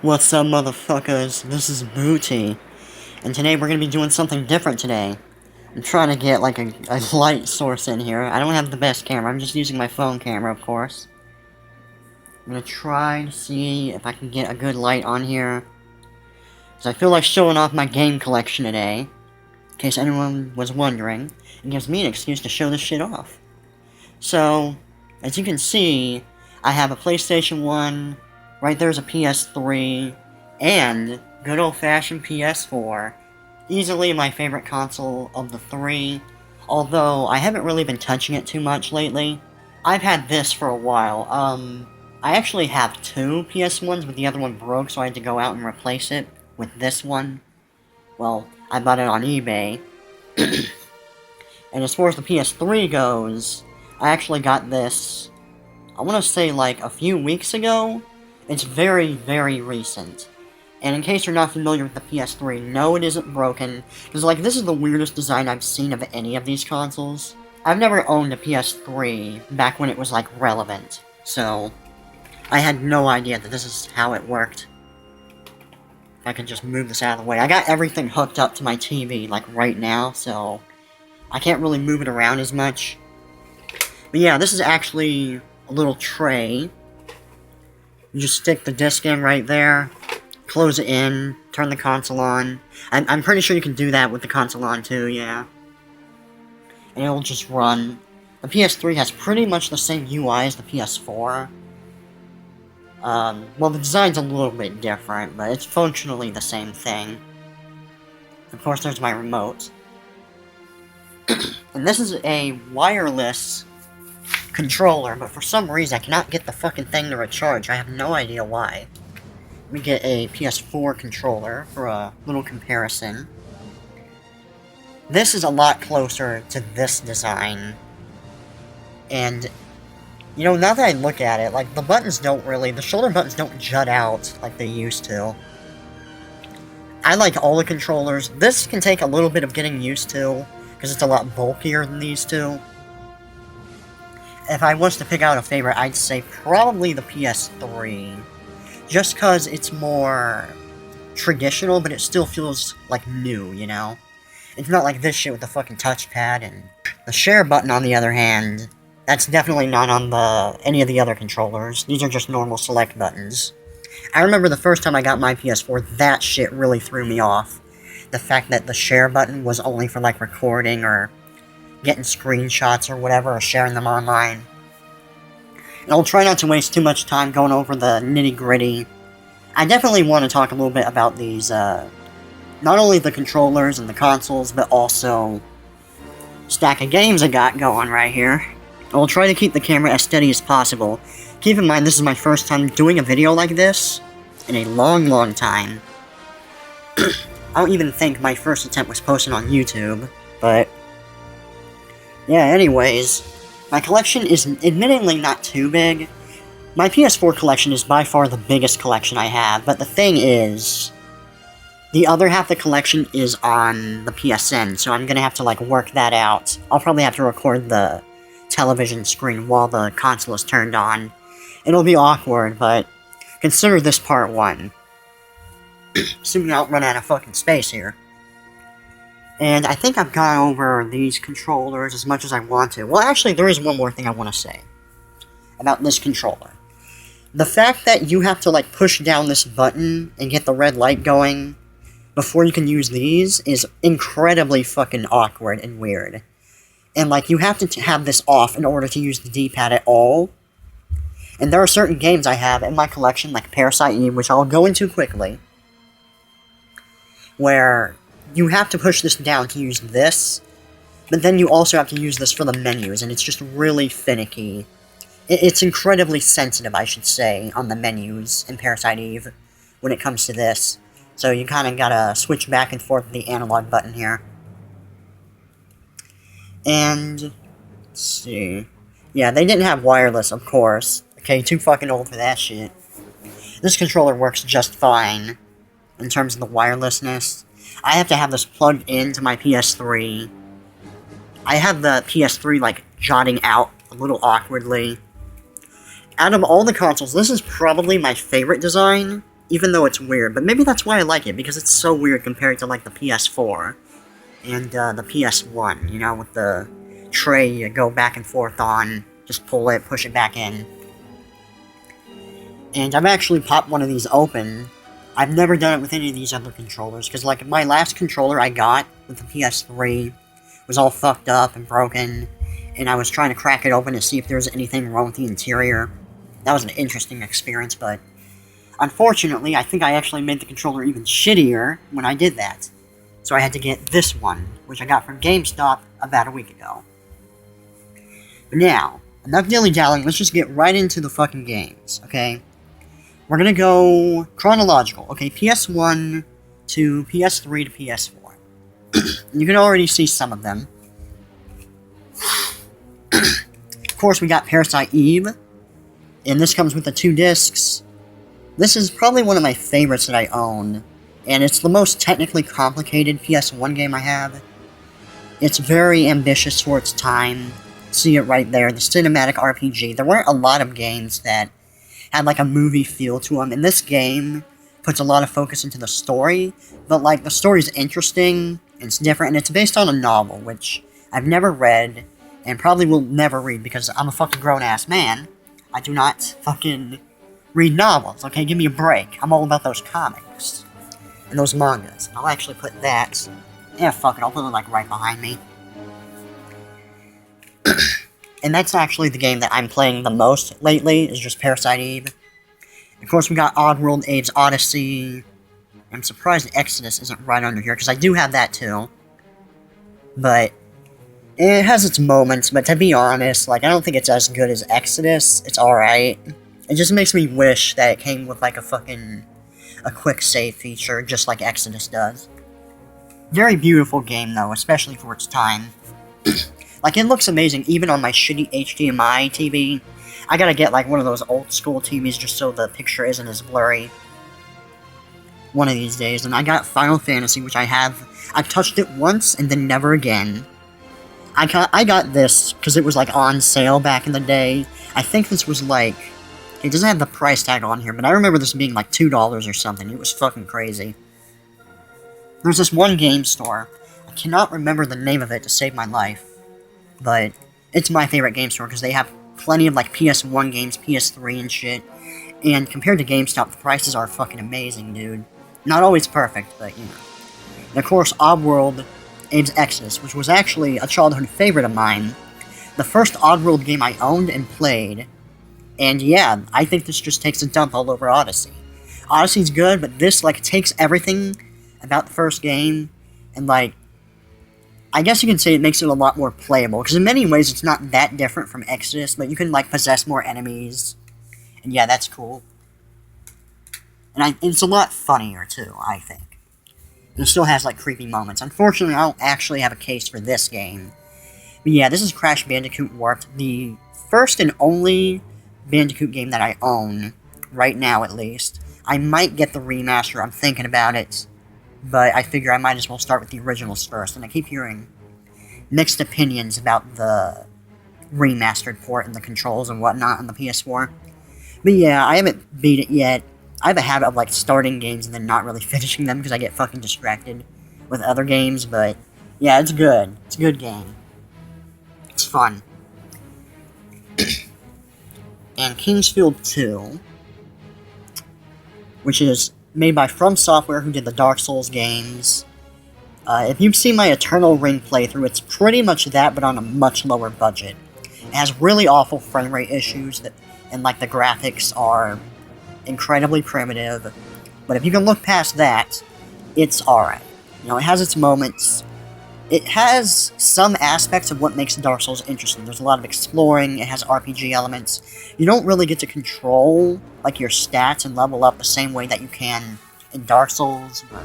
What's up, motherfuckers? This is Booty, and today we're gonna be doing something different today. I'm trying to get like a light source in here. I don't have the best camera, I'm just using my phone camera, of course. I'm gonna try to see if I can get a good light on here, because I feel like showing off my game collection today, in case anyone was wondering. It gives me an excuse to show this shit off. So, as you can see, I have a PlayStation 1, right there's a PS3, and good old-fashioned Ps4. Easily my favorite console of the three, although I haven't really been touching it too much lately. I've had this for a while. I actually have two PS1s, but the other one broke, so I had to go out and replace it with this one. Well, I bought it on eBay. And as far as the PS3 goes, I actually got this, I want to say like a few weeks ago. It's very, very recent. And in case you're not familiar with the PS3, no, it isn't broken. Because, like, this is the weirdest design I've seen of any of these consoles. I've never owned a PS3 back when it was, like, relevant. So, I had no idea that this is how it worked. I can just move this out of the way. I got everything hooked up to my TV, like, right now, so I can't really move it around as much. But yeah, this is actually a little tray. You just stick the disc in right there, close it in, turn the console on. I'm pretty sure you can do that with the console on too, yeah. And it'll just run. The PS3 has pretty much the same UI as the PS4. Well, the design's a little bit different, but it's functionally the same thing. Of course, there's my remote. And this is a wireless controller, but for some reason I cannot get the fucking thing to recharge. I have no idea why. Let me get a PS4 controller for a little comparison. This is a lot closer to this design. And, you know, now that I look at it, like, the buttons don't really, the shoulder buttons don't jut out like they used to. I like all the controllers. This can take a little bit of getting used to, because it's a lot bulkier than these two. If I was to pick out a favorite, I'd say probably the PS3. Just because it's more traditional, but it still feels like new, you know? It's not like this shit with the fucking touchpad, and the share button, on the other hand, that's definitely not on any of the other controllers. These are just normal select buttons. I remember the first time I got my PS4, that shit really threw me off. The fact that the share button was only for, like, recording or getting screenshots or whatever, or sharing them online. And I'll try not to waste too much time going over the nitty-gritty. I definitely want to talk a little bit about these, not only the controllers and the consoles, but also stack of games I got going right here. I'll try to keep the camera as steady as possible. Keep in mind, this is my first time doing a video like this in a long, long time. I don't even think my first attempt was posted on YouTube, but yeah, anyways, my collection is admittedly not too big. My PS4 collection is by far the biggest collection I have, but the thing is, the other half of the collection is on the PSN, so I'm gonna have to, like, work that out. I'll probably have to record the television screen while the console is turned on. It'll be awkward, but consider this part one. Assuming I don't run out of fucking space here. And I think I've gone over these controllers as much as I want to. Well, actually, there is one more thing I want to say about this controller. The fact that you have to, like, push down this button and get the red light going before you can use these is incredibly fucking awkward and weird. And, like, you have to have this off in order to use the D-pad at all. And there are certain games I have in my collection, like Parasite Eve, which I'll go into quickly, where you have to push this down to use this, but then you also have to use this for the menus, and it's just really finicky. It's incredibly sensitive, I should say, on the menus in Parasite Eve when it comes to this. So you kind of gotta switch back and forth with the analog button here. And, let's see. Yeah, they didn't have wireless, of course. Okay, too fucking old for that shit. This controller works just fine in terms of the wirelessness. I have to have this plugged into my PS3. I have the PS3, like, jutting out a little awkwardly. Out of all the consoles, this is probably my favorite design, even though it's weird. But maybe that's why I like it, because it's so weird compared to, like, the PS4 and the Ps1, you know, with the tray you go back and forth on, just pull it, push it back in. And I've actually popped one of these open. I've never done it with any of these other controllers, because, like, my last controller I got with the Ps3 was all fucked up and broken, and I was trying to crack it open to see if there was anything wrong with the interior. That was an interesting experience, but unfortunately, I think I actually made the controller even shittier when I did that. So I had to get this one, which I got from GameStop about a week ago. But now, enough dilly-dallying, let's just get right into the fucking games, okay? We're gonna go chronological, okay? PS1 to PS3 to PS4. You can already see some of them. Of course, we got Parasite Eve, and this comes with the 2 discs. This is probably one of my favorites that I own, and it's the most technically complicated PS1 game I have. It's very ambitious for its time. See it right there, the cinematic RPG. There weren't a lot of games that had like a movie feel to them, and this game puts a lot of focus into the story, but like the story's interesting, it's different, and it's based on a novel, which I've never read, and probably will never read, because I'm a fucking grown-ass man. I do not fucking read novels, okay? Give me a break. I'm all about those comics. And those mangas. And I'll actually put that... Yeah, fuck it, I'll put it, like, right behind me. And that's actually the game that I'm playing the most lately, is just Parasite Eve. Of course, we got Oddworld, Abe's Odyssey. I'm surprised Exodus isn't right under here, because I do have that, too. But... it has its moments, but to be honest, like, I don't think it's as good as Exodus. It's alright. It just makes me wish that it came with, like, a quick save feature, just like Exodus does. Very beautiful game, though, especially for its time. Like, it looks amazing, even on my shitty HDMI TV. I gotta get, like, one of those old-school TVs just so the picture isn't as blurry. One of these days. And I got Final Fantasy, which I've touched it once, and then never again. I got this because it was, like, on sale back in the day. I think this was, like... it doesn't have the price tag on here, but I remember this being, like, $2 or something. It was fucking crazy. There's this one game store. I cannot remember the name of it to save my life. But it's my favorite game store because they have plenty of, like, PS1 games, PS3 and shit. And compared to GameStop, the prices are fucking amazing, dude. Not always perfect, but, you know. And, of course, Oddworld... Abe's Exodus, which was actually a childhood favorite of mine. The first Oddworld game I owned and played. And yeah, I think this just takes a dump all over Odyssey. Odyssey's good, but this, like, takes everything about the first game, and, like, I guess you can say it makes it a lot more playable, because in many ways it's not that different from Exodus, but you can, like, possess more enemies. And yeah, that's cool. And it's a lot funnier, too, I think. It still has, like, creepy moments. Unfortunately, I don't actually have a case for this game. But yeah, this is Crash Bandicoot Warped, the first and only Bandicoot game that I own, right now at least. I might get the remaster, I'm thinking about it, but I figure I might as well start with the originals first, and I keep hearing mixed opinions about the remastered port and the controls and whatnot on the PS4. But yeah, I haven't beat it yet. I have a habit of, like, starting games and then not really finishing them because I get fucking distracted with other games, but yeah, it's good. It's a good game. It's fun. And Kingsfield 2, which is made by From Software, who did the Dark Souls games. If you've seen my Eternal Ring playthrough, it's pretty much that, but on a much lower budget. It has really awful frame rate issues, and, like, the graphics are incredibly primitive, but if you can look past that, it's alright. You know, it has its moments. It has some aspects of what makes Dark Souls interesting. There's a lot of exploring, it has RPG elements. You don't really get to control, like, your stats and level up the same way that you can in Dark Souls, but...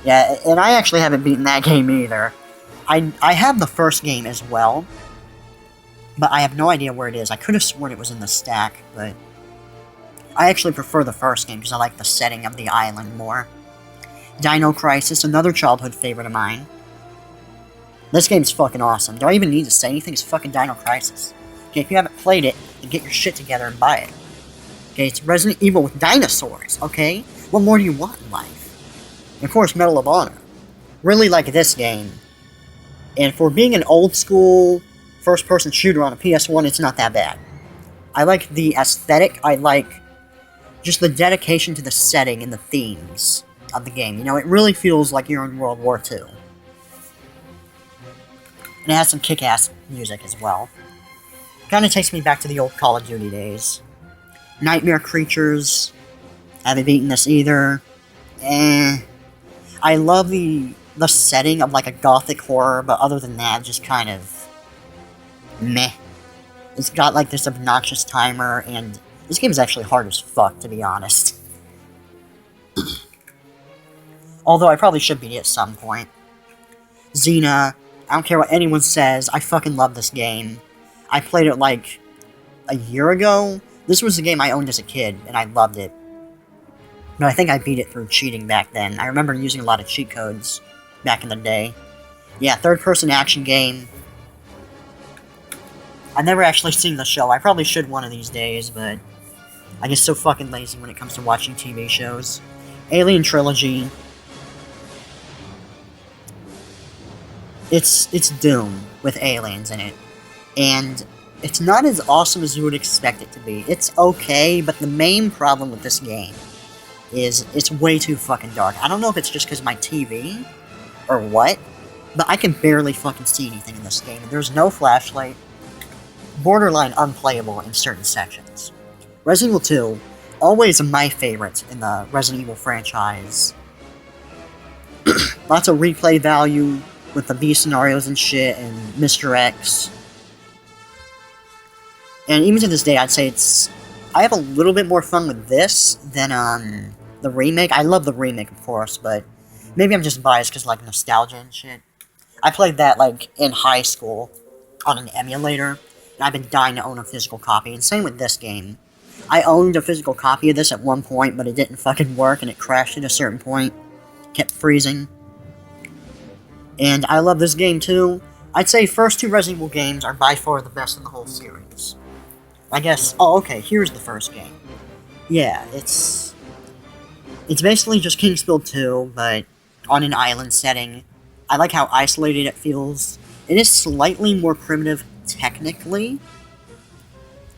yeah, and I actually haven't beaten that game either. I have the first game as well, but I have no idea where it is. I could have sworn it was in the stack, but... I actually prefer the first game because I like the setting of the island more. Dino Crisis, another childhood favorite of mine. This game's fucking awesome. Do I even need to say anything? It's fucking Dino Crisis. Okay, if you haven't played it, then get your shit together and buy it. Okay, it's Resident Evil with dinosaurs, okay? What more do you want in life? And of course, Medal of Honor. Really like this game. And for being an old school first-person shooter on a PS1, it's not that bad. I like the aesthetic, I like just the dedication to the setting and the themes of the game. You know, it really feels like you're in World War II. And it has some kick-ass music as well. Kinda takes me back to the old Call of Duty days. Nightmare Creatures. Haven't beaten this either. I love the setting of like a gothic horror, but other than that, just kind of meh. It's got like this obnoxious timer, and this game is actually hard as fuck, to be honest. Although I probably should beat it at some point. Xena, I don't care what anyone says, I fucking love this game. I played it like a year ago. This was a game I owned as a kid, and I loved it. But I think I beat it through cheating back then. I remember using a lot of cheat codes back in the day. Yeah, third-person action game. I've never actually seen the show. I probably should one of these days, but I get so fucking lazy when it comes to watching TV shows. Alien Trilogy. It's Doom with aliens in it. And it's not as awesome as you would expect it to be. It's okay, but the main problem with this game is it's way too fucking dark. I don't know if it's just because of my TV, or what, but I can barely fucking see anything in this game. There's no flashlight. Borderline unplayable in certain sections. Resident Evil 2, always my favorite in the Resident Evil franchise. Lots of replay value with the B scenarios and shit, and Mr. X. And even to this day, I'd say I have a little bit more fun with this than the remake. I love the remake, of course, but maybe I'm just biased because, like, nostalgia and shit. I played that, like, in high school on an emulator, and I've been dying to own a physical copy, and same with this game. I owned a physical copy of this at one point, but it didn't fucking work, and it crashed at a certain point. Kept freezing. And I love this game, too. I'd say first two Resident Evil games are by far the best in the whole series. I guess... Oh, okay, here's the first game. Yeah, it's basically just Kingsfield 2, but on an island setting. I like how isolated it feels. It is slightly more primitive, technically.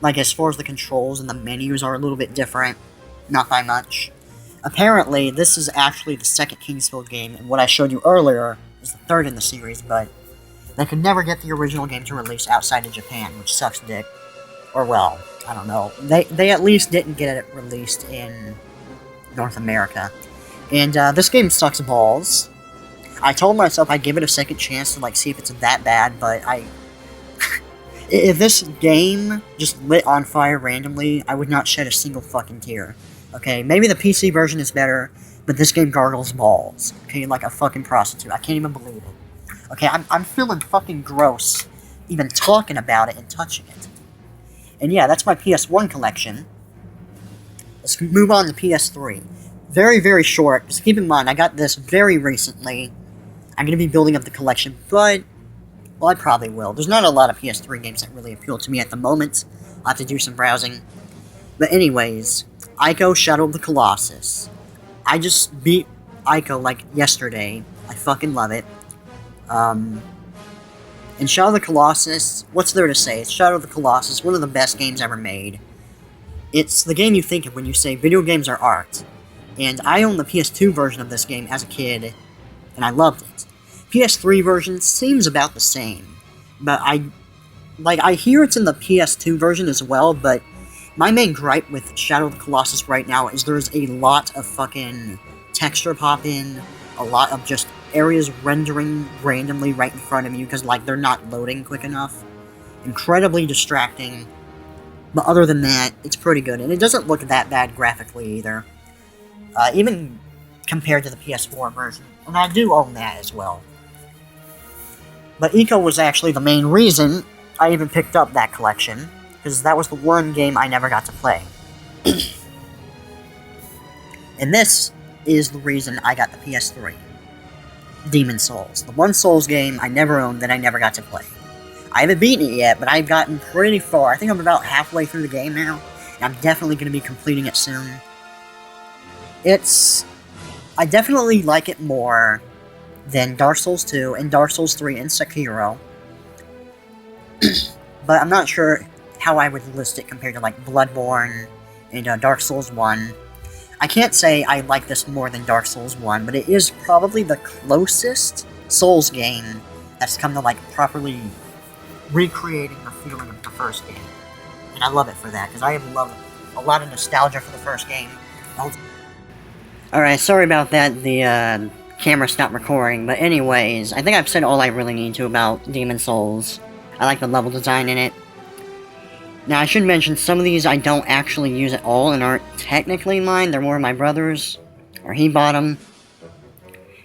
Like, as far as the controls and the menus are a little bit different. Not by much. Apparently, this is actually the second Kingsfield game, and what I showed you earlier is the third in the series, but they could never get the original game to release outside of Japan, which sucks dick. Or, well, I don't know. They at least didn't get it released in North America. And this game sucks balls. I told myself I'd give it a second chance to, like, see if it's that bad, but if this game just lit on fire randomly, I would not shed a single fucking tear. Okay, maybe the PC version is better, but this game gargles balls. Okay, like a fucking prostitute. I can't even believe it. Okay, I'm feeling fucking gross even talking about it and touching it. And yeah, that's my PS1 collection. Let's move on to PS3. Very, very short. Just keep in mind, I got this very recently. I'm going to be building up the collection, but... well, I probably will. There's not a lot of PS3 games that really appeal to me at the moment. I'll have to do some browsing. But anyways, Ico Shadow of the Colossus. I just beat Ico, like, yesterday. I fucking love it. And Shadow of the Colossus, what's there to say? It's Shadow of the Colossus, one of the best games ever made. It's the game you think of when you say video games are art. And I owned the PS2 version of this game as a kid, and I loved it. PS3 version seems about the same, but I hear it's in the PS2 version as well, but my main gripe with Shadow of the Colossus right now is there's a lot of fucking texture pop-in, a lot of just areas rendering randomly right in front of you because, like, they're not loading quick enough. Incredibly distracting, but other than that, it's pretty good, and it doesn't look that bad graphically either. Even compared to the PS4 version, and I do own that as well. But Ico was actually the main reason I even picked up that collection, because that was the one game I never got to play. And this is the reason I got the PS3. Demon Souls. The one Souls game I never owned that I never got to play. I haven't beaten it yet, but I've gotten pretty far. I think I'm about halfway through the game now. and I'm definitely going to be completing it soon. I definitely like it more than Dark Souls 2 and Dark Souls 3 and Sekiro. But I'm not sure how I would list it compared to like Bloodborne and Dark Souls 1. I can't say I like this more than Dark Souls 1, but it is probably the closest Souls game that's come to like properly recreating the feeling of the first game. And I love it for that, because I have loved a lot of nostalgia for the first game. Alright, sorry about that, the camera stopped recording, but anyways, I think I've said all I really need to about Demon Souls. I like the level design in it. Now, I should mention, some of these I don't actually use at all and aren't technically mine. They're more my brother's, or he bought them.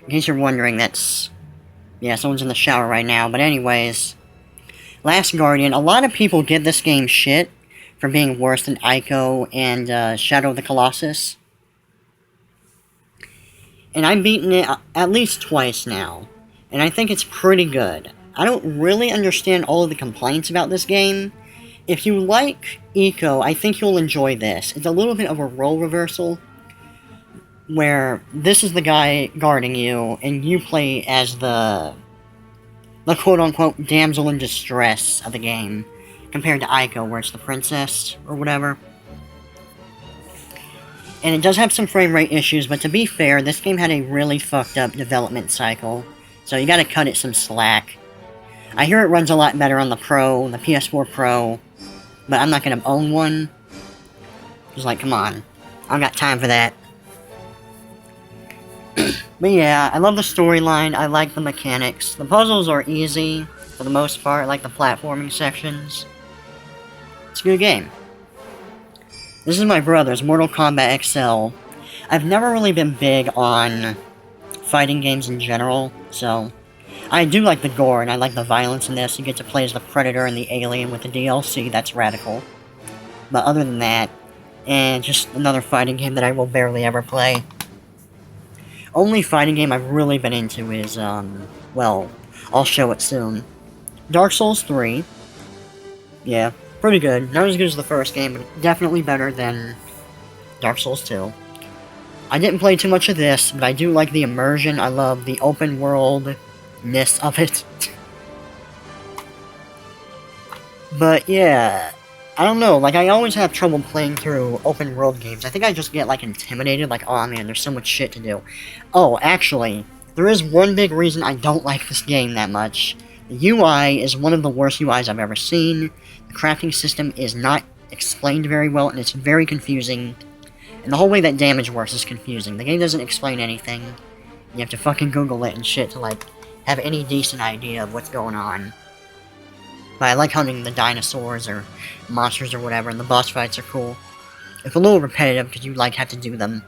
In case you're wondering, that's... yeah, someone's in the shower right now, but anyways. Last Guardian, a lot of people give this game shit for being worse than Ico and Shadow of the Colossus. And I've beaten it at least twice now, and I think it's pretty good. I don't really understand all of the complaints about this game. If you like Ico, I think you'll enjoy this. It's a little bit of a role reversal, where this is the guy guarding you, and you play as the quote-unquote damsel in distress of the game, compared to Ico, where it's the princess, or whatever. And it does have some frame rate issues, but to be fair, this game had a really fucked up development cycle, so you gotta cut it some slack. I hear it runs a lot better on the Pro, the Ps4 Pro, but I'm not gonna own one. Just like, come on. I don't got time for that. But yeah, I love the storyline, I like the mechanics. The puzzles are easy, for the most part, I like the platforming sections. It's a good game. This is my brother's, Mortal Kombat XL. I've never really been big on fighting games in general, so... I do like the gore, and I like the violence in this. You get to play as the Predator and the Alien with the DLC, that's radical. But other than that, and just another fighting game that I will barely ever play. Only fighting game I've really been into is, well, I'll show it soon. Dark Souls 3. Yeah, pretty good. Not as good as the first game, but definitely better than Dark Souls 2. I didn't play too much of this, but I do like the immersion. I love the open world-ness of it. But yeah, I don't know, like I always have trouble playing through open world games. I think I just get like intimidated, like, oh man, there's so much shit to do. Oh, actually, there is one big reason I don't like this game that much. The UI is one of the worst UIs I've ever seen. The crafting system is not explained very well, and it's very confusing. And the whole way that damage works is confusing. The game doesn't explain anything. You have to fucking Google it and shit to, like, have any decent idea of what's going on. But I like hunting the dinosaurs or monsters or whatever, and the boss fights are cool. It's a little repetitive because you, like, have to do them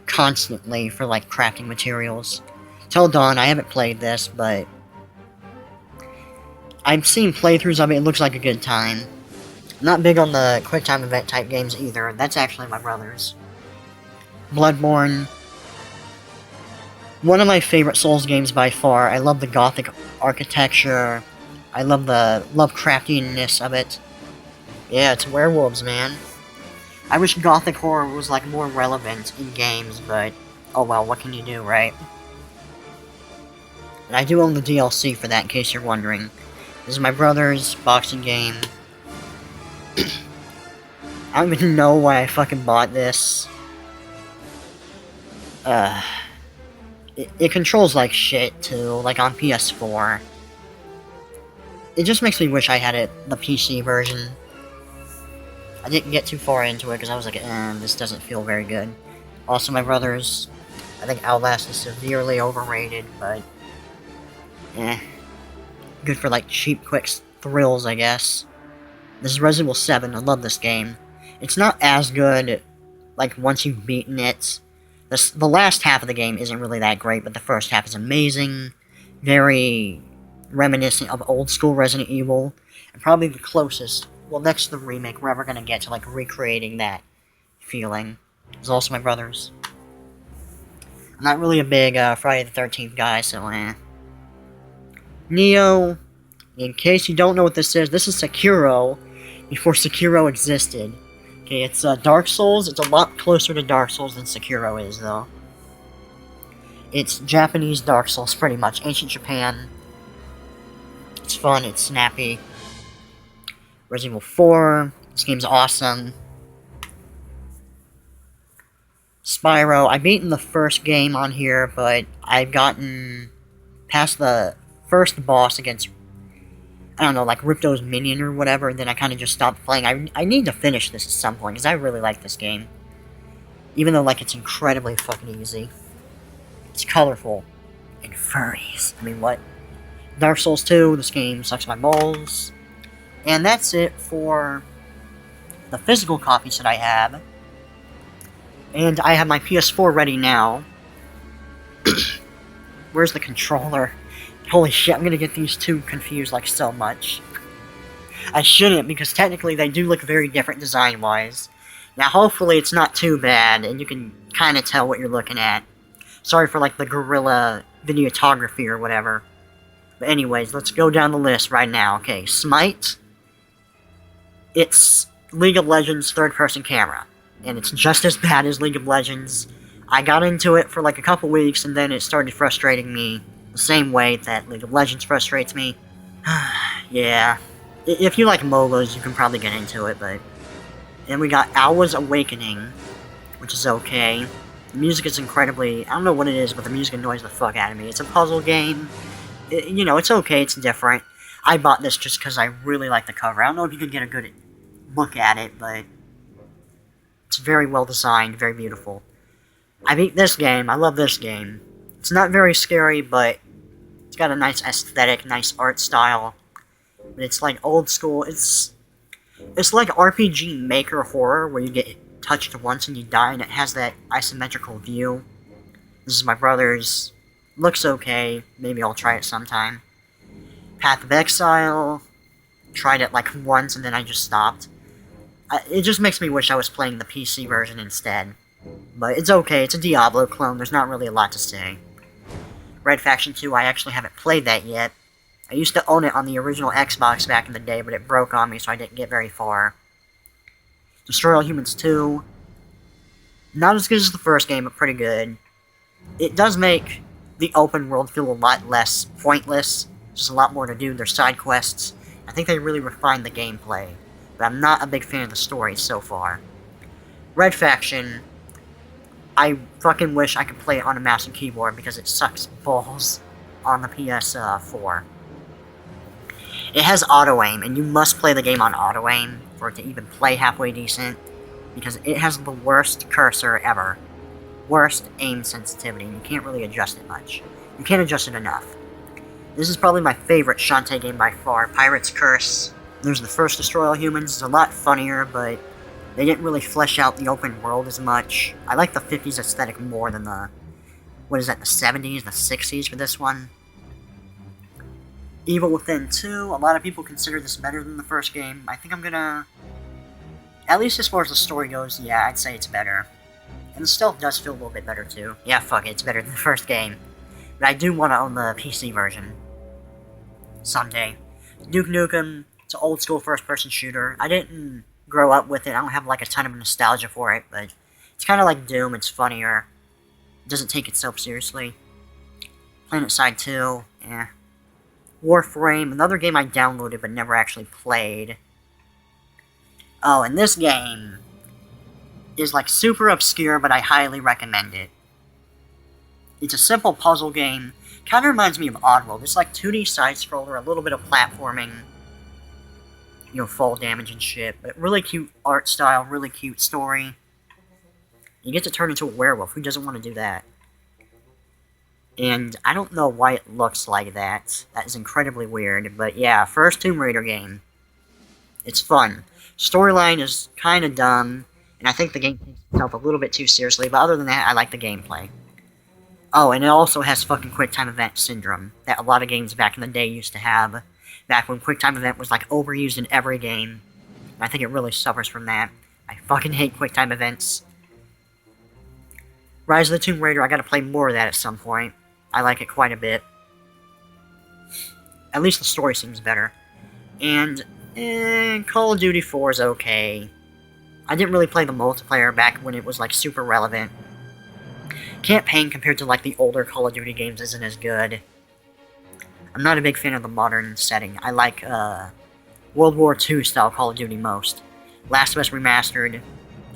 constantly for, like, crafting materials. Till Dawn, I haven't played this, but I've seen playthroughs of it. It looks like a good time. I'm not big on the quick time event type games either. That's actually my brother's. Bloodborne. One of my favorite Souls games by far. I love the gothic architecture. I love the Lovecraftianness of it. Yeah, it's werewolves, man. I wish gothic horror was, like, more relevant in games, but oh well, what can you do, right? And I do own the DLC for that, in case you're wondering. This is my brother's boxing game. I don't even know why I fucking bought this. It controls like shit, too, like on PS4. It just makes me wish I had the PC version. I didn't get too far into it, because I was like, this doesn't feel very good. Also, my brother's, I think Outlast is severely overrated, but good for, like, cheap, quick thrills, I guess. This is Resident Evil 7, I love this game. It's not as good, like, once you've beaten it. The last half of the game isn't really that great, but the first half is amazing. Very reminiscent of old-school Resident Evil. And probably the closest, well, next to the remake, we're ever gonna get to, like, recreating that feeling. It's also my brother's. I'm not really a big Friday the 13th guy, so Neo, in case you don't know what this is Sekiro, before Sekiro existed. Okay, it's Dark Souls. It's a lot closer to Dark Souls than Sekiro is, though. It's Japanese Dark Souls, pretty much. Ancient Japan. It's fun, it's snappy. Resident Evil 4. This game's awesome. Spyro. I've beaten the first game on here, but I've gotten past the first boss against, I don't know, like Ripto's minion or whatever, and then I kind of just stopped playing. I need to finish this at some point, because I really like this game. Even though, like, it's incredibly fucking easy. It's colorful. And furries. I mean, what? Dark Souls 2, this game sucks my balls. And that's it for the physical copies that I have. And I have my Ps4 ready now. Where's the controller? Holy shit, I'm gonna get these two confused like so much. I shouldn't, because technically they do look very different design-wise. Now hopefully it's not too bad, and you can kind of tell what you're looking at. Sorry for like the guerrilla videography or whatever. But anyways, let's go down the list right now. Okay, Smite. It's League of Legends third-person camera. And it's just as bad as League of Legends. I got into it for like a couple weeks, and then it started frustrating me the same way that League of Legends frustrates me. Yeah. If you like MOBAs, you can probably get into it, but... Then we got Alwa's Awakening, which is okay. The music is incredibly... I don't know what it is, but the music annoys the fuck out of me. It's a puzzle game. You know, it's okay, it's different. I bought this just because I really like the cover. I don't know if you could get a good look at it, but... It's very well designed, very beautiful. I beat this game, I love this game. It's not very scary, but it's got a nice aesthetic, nice art style. But it's like old school, it's like RPG Maker horror, where you get touched once and you die, and it has that isometrical view. This is my brother's. Looks okay, maybe I'll try it sometime. Path of Exile, tried it like once and then I just stopped. It just makes me wish I was playing the PC version instead. But it's okay, it's a Diablo clone, there's not really a lot to say. Red Faction 2, I actually haven't played that yet. I used to own it on the original Xbox back in the day, but it broke on me, so I didn't get very far. Destroy All Humans 2. Not as good as the first game, but pretty good. It does make the open world feel a lot less pointless. There's a lot more to do, there's side quests. I think they really refined the gameplay. But I'm not a big fan of the story so far. Red Faction, I fucking wish I could play it on a mouse and keyboard because it sucks balls on the PS4. It has auto-aim, and you must play the game on auto-aim for it to even play halfway decent, because it has the worst cursor ever. Worst aim sensitivity, and you can't really adjust it much. You can't adjust it enough. This is probably my favorite Shantae game by far, Pirate's Curse. There's the first Destroy All Humans, it's a lot funnier, but they didn't really flesh out the open world as much. I like the 50s aesthetic more than the, what is that, the 70s, the 60s for this one. Evil Within 2, a lot of people consider this better than the first game. I think I'm gonna, at least as far as the story goes, yeah, I'd say it's better. And the stealth does feel a little bit better too. Yeah, fuck it, it's better than the first game. But I do want to own the PC version. Someday. Duke Nukem, it's an old school first person shooter. I didn't grow up with it, I don't have like a ton of nostalgia for it, but it's kind of like Doom, it's funnier. It doesn't take itself seriously. PlanetSide 2, yeah. Warframe, another game I downloaded but never actually played. Oh, and this game is like super obscure, but I highly recommend it. It's a simple puzzle game. Kind of reminds me of Oddworld. It's like 2D side-scroller, a little bit of platforming. You know, fall damage and shit. But really cute art style, really cute story. You get to turn into a werewolf. Who doesn't want to do that? And I don't know why it looks like that. That is incredibly weird. But yeah, first Tomb Raider game. It's fun. Storyline is kind of dumb. And I think the game takes itself a little bit too seriously. But other than that, I like the gameplay. Oh, and it also has fucking QuickTime Event syndrome. That a lot of games back in the day used to have. Back when QuickTime Event was like overused in every game. And I think it really suffers from that. I fucking hate QuickTime Events. Rise of the Tomb Raider, I gotta play more of that at some point. I like it quite a bit. At least the story seems better. And Call of Duty 4 is okay. I didn't really play the multiplayer back when it was, like, super relevant. Campaign compared to, like, the older Call of Duty games isn't as good. I'm not a big fan of the modern setting. I like, World War II style Call of Duty most. Last of Us Remastered.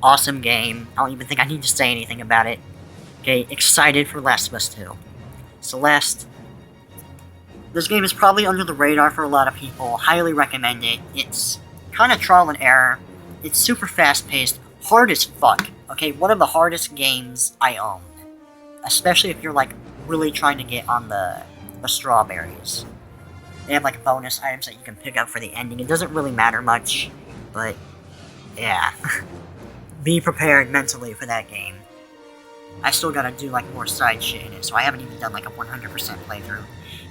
Awesome game. I don't even think I need to say anything about it. Okay, excited for Last of Us 2. Celeste. This game is probably under the radar for a lot of people. Highly recommend it. It's kind of trial and error. It's super fast-paced. Hard as fuck. Okay, one of the hardest games I own. Especially if you're, like, really trying to get on the strawberries. They have, like, bonus items that you can pick up for the ending. It doesn't really matter much, but, yeah. Be prepared mentally for that game. I still gotta do, like, more side shit in it, so I haven't even done, like, a 100% playthrough.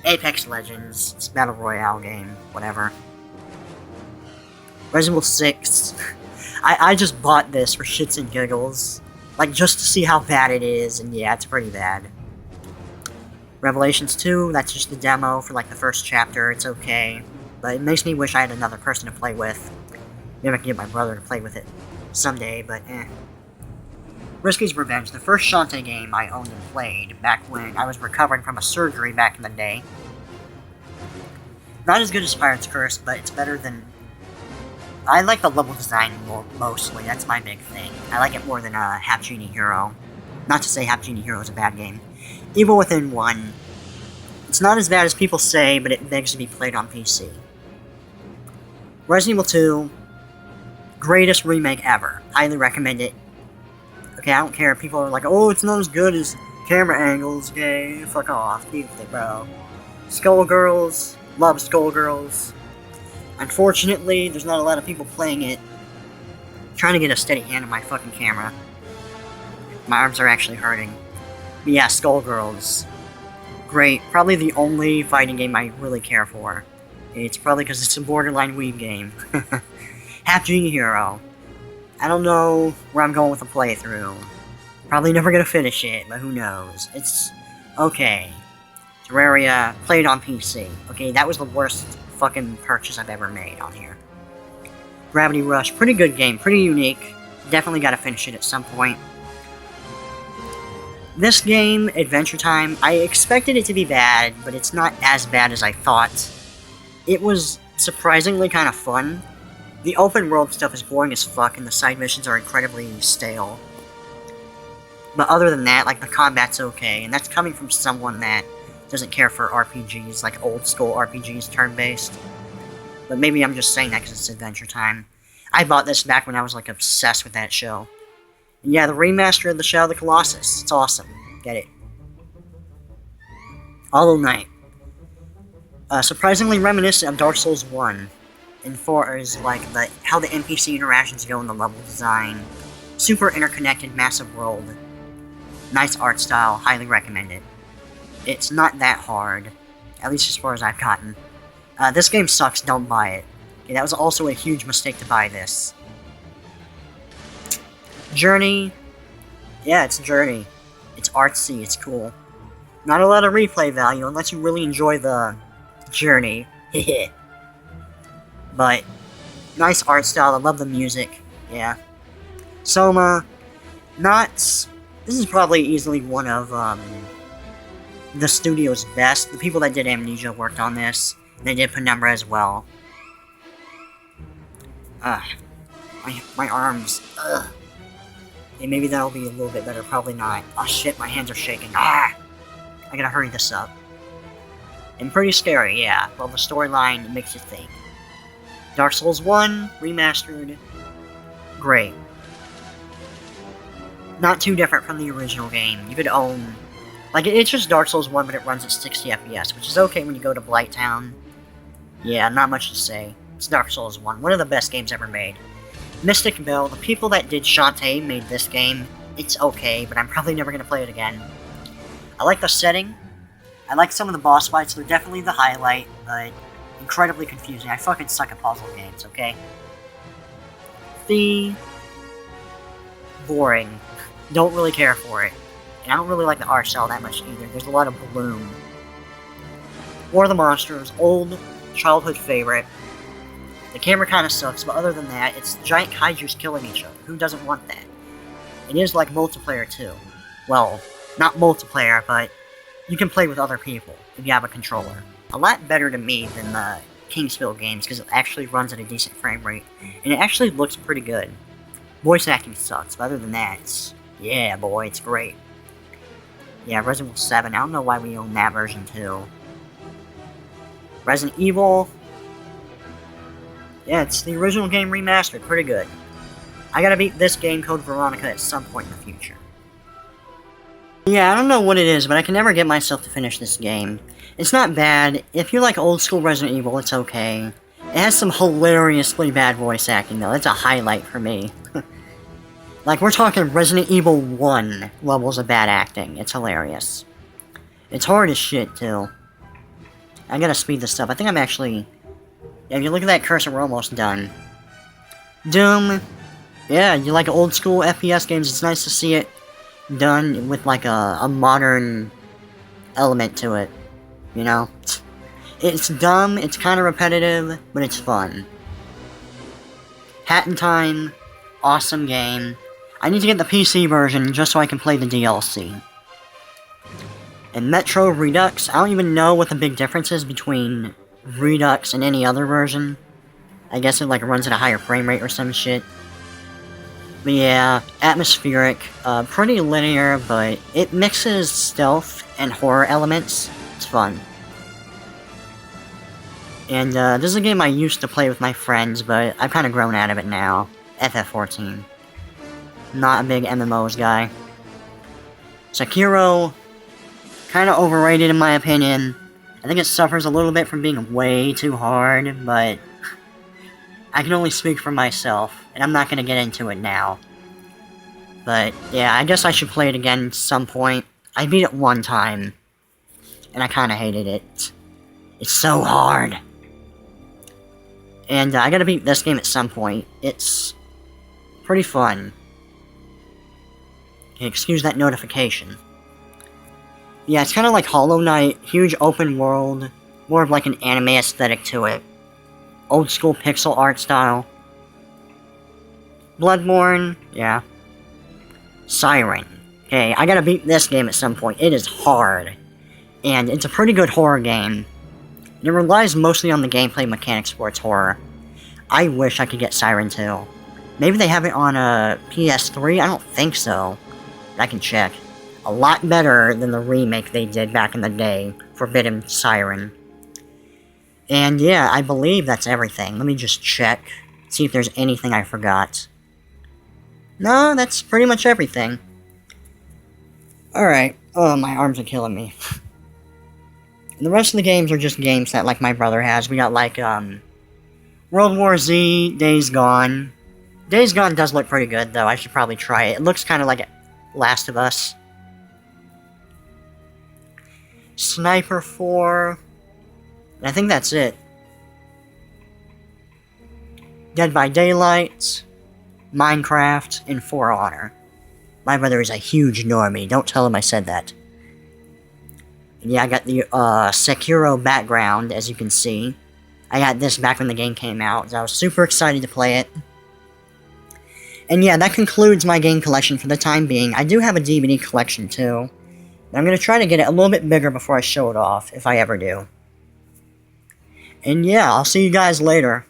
Apex Legends, it's a Battle Royale game, whatever. Resident Evil 6. I just bought this for shits and giggles. Like, just to see how bad it is, and yeah, it's pretty bad. Revelations 2, that's just the demo for, like, the first chapter. It's okay. But it makes me wish I had another person to play with. Maybe I can get my brother to play with it someday, but eh. Risky's Revenge, the first Shantae game I owned and played back when I was recovering from a surgery back in the day. Not as good as Pirate's Curse, but it's better than... I like the level design mostly, that's my big thing. I like it more than Half Genie Hero. Not to say Half Genie Hero is a bad game. Evil Within 1. It's not as bad as people say, but it begs to be played on PC. Resident Evil 2. Greatest remake ever. Highly recommend it. Okay, I don't care. People are like, oh, it's not as good as camera angles. Okay, fuck off. Beautiful, bro. Skullgirls. Love Skullgirls. Unfortunately, there's not a lot of people playing it. I'm trying to get a steady hand on my fucking camera. My arms are actually hurting. But yeah, Skullgirls. Great. Probably the only fighting game I really care for. It's probably because it's a borderline weeb game. Half Genie Hero. I don't know where I'm going with the playthrough. Probably never gonna finish it, but who knows. It's okay. Terraria, played on PC. Okay, that was the worst fucking purchase I've ever made on here. Gravity Rush, pretty good game, pretty unique. Definitely gotta finish it at some point. This game, Adventure Time, I expected it to be bad, but it's not as bad as I thought. It was surprisingly kind of fun. The open world stuff is boring as fuck, and the side missions are incredibly stale. But other than that, like, the combat's okay, and that's coming from someone that doesn't care for RPGs, like old school RPGs, turn-based. But maybe I'm just saying that because it's Adventure Time. I bought this back when I was, like, obsessed with that show. And yeah, the remaster of the Shadow of the Colossus. It's awesome. Get it. Hollow Knight. Surprisingly reminiscent of Dark Souls 1. And 4 is, like, how the NPC interactions go in the level design. Super interconnected, massive world. Nice art style, highly recommend it. It's not that hard, at least as far as I've gotten. This game sucks, don't buy it. Okay, that was also a huge mistake to buy this. Journey. Yeah, it's a Journey. It's artsy, it's cool. Not a lot of replay value unless you really enjoy the journey. But, nice art style, I love the music. Yeah. Soma. This is probably easily one of, the studio's best. The people that did Amnesia worked on this. They did Penumbra as well. My arms. Ugh. Okay, maybe that'll be a little bit better. Probably not. Oh shit, my hands are shaking. I gotta hurry this up. And pretty scary, yeah. Well, the storyline makes you think. Dark Souls 1, remastered. Great. Not too different from the original game. You could own... Like, it's just Dark Souls 1, but it runs at 60 FPS, which is okay when you go to Blighttown. Yeah, not much to say. It's Dark Souls 1, one of the best games ever made. Mystic Bell, the people that did Shantae made this game. It's okay, but I'm probably never gonna play it again. I like the setting. I like some of the boss fights, they're definitely the highlight, but incredibly confusing. I fucking suck at puzzle games, okay? Boring. Don't really care for it. And I don't really like the art style that much either. There's a lot of bloom. War of the Monsters, old childhood favorite. The camera kind of sucks, but other than that, it's giant kaijus killing each other. Who doesn't want that? It is like multiplayer too. Well, not multiplayer, but you can play with other people if you have a controller. A lot better to me than the Kingsfield games, because it actually runs at a decent frame rate, and it actually looks pretty good. Voice acting sucks, but other than that, it's, yeah boy, it's great. Yeah, Resident Evil 7, I don't know why we own that version too. Resident Evil, yeah, it's the original game remastered, pretty good. I gotta beat this game, Code Veronica, at some point in the future. Yeah, I don't know what it is, but I can never get myself to finish this game. It's not bad. If you like old school Resident Evil, it's okay. It has some hilariously bad voice acting, though. That's a highlight for me. Like, we're talking Resident Evil 1 levels of bad acting. It's hilarious. It's hard as shit, too. I gotta speed this up. I think I'm actually... Yeah, if you look at that cursor, we're almost done. Doom. Yeah, you like old school FPS games, it's nice to see it done with, like, a modern element to it. You know? It's dumb, it's kind of repetitive, but it's fun. Hat in Time. Awesome game. I need to get the PC version just so I can play the DLC. And Metro Redux, I don't even know what the big difference is between Redux and any other version. I guess it like runs at a higher frame rate or some shit. But yeah, atmospheric, pretty linear, but it mixes stealth and horror elements. It's fun. And this is a game I used to play with my friends, but I've kind of grown out of it now. FF14. Not a big MMOs guy. Sekiro, kind of overrated in my opinion. I think it suffers a little bit from being way too hard, but I can only speak for myself, and I'm not going to get into it now. But yeah, I guess I should play it again at some point. I beat it one time, and I kind of hated it. It's so hard. And I gotta beat this game at some point. It's pretty fun. Excuse that notification. Yeah, it's kind of like Hollow Knight, huge open world, more of like an anime aesthetic to it. Old school pixel art style. Bloodborne, yeah. Siren. Okay, I gotta beat this game at some point. It is hard. And it's a pretty good horror game. It relies mostly on the gameplay mechanics for its horror. I wish I could get Siren 2. Maybe they have it on a Ps3? I don't think so. I can check. A lot better than the remake they did back in the day, Forbidden Siren. And yeah, I believe that's everything. Let me just check, see if there's anything I forgot. No, that's pretty much everything. Alright. Oh, my arms are killing me. And the rest of the games are just games that, like, my brother has. We got, like, World War Z, Days Gone. Days Gone does look pretty good, though. I should probably try it. It looks kind of like Last of Us. Sniper 4. And I think that's it. Dead by Daylight, Minecraft, and For Honor. My brother is a huge normie. Don't tell him I said that. And yeah, I got the Sekiro background, as you can see. I got this back when the game came out, so I was super excited to play it. And yeah, that concludes my game collection for the time being. I do have a DVD collection too. But I'm going to try to get it a little bit bigger before I show it off, if I ever do. And yeah, I'll see you guys later.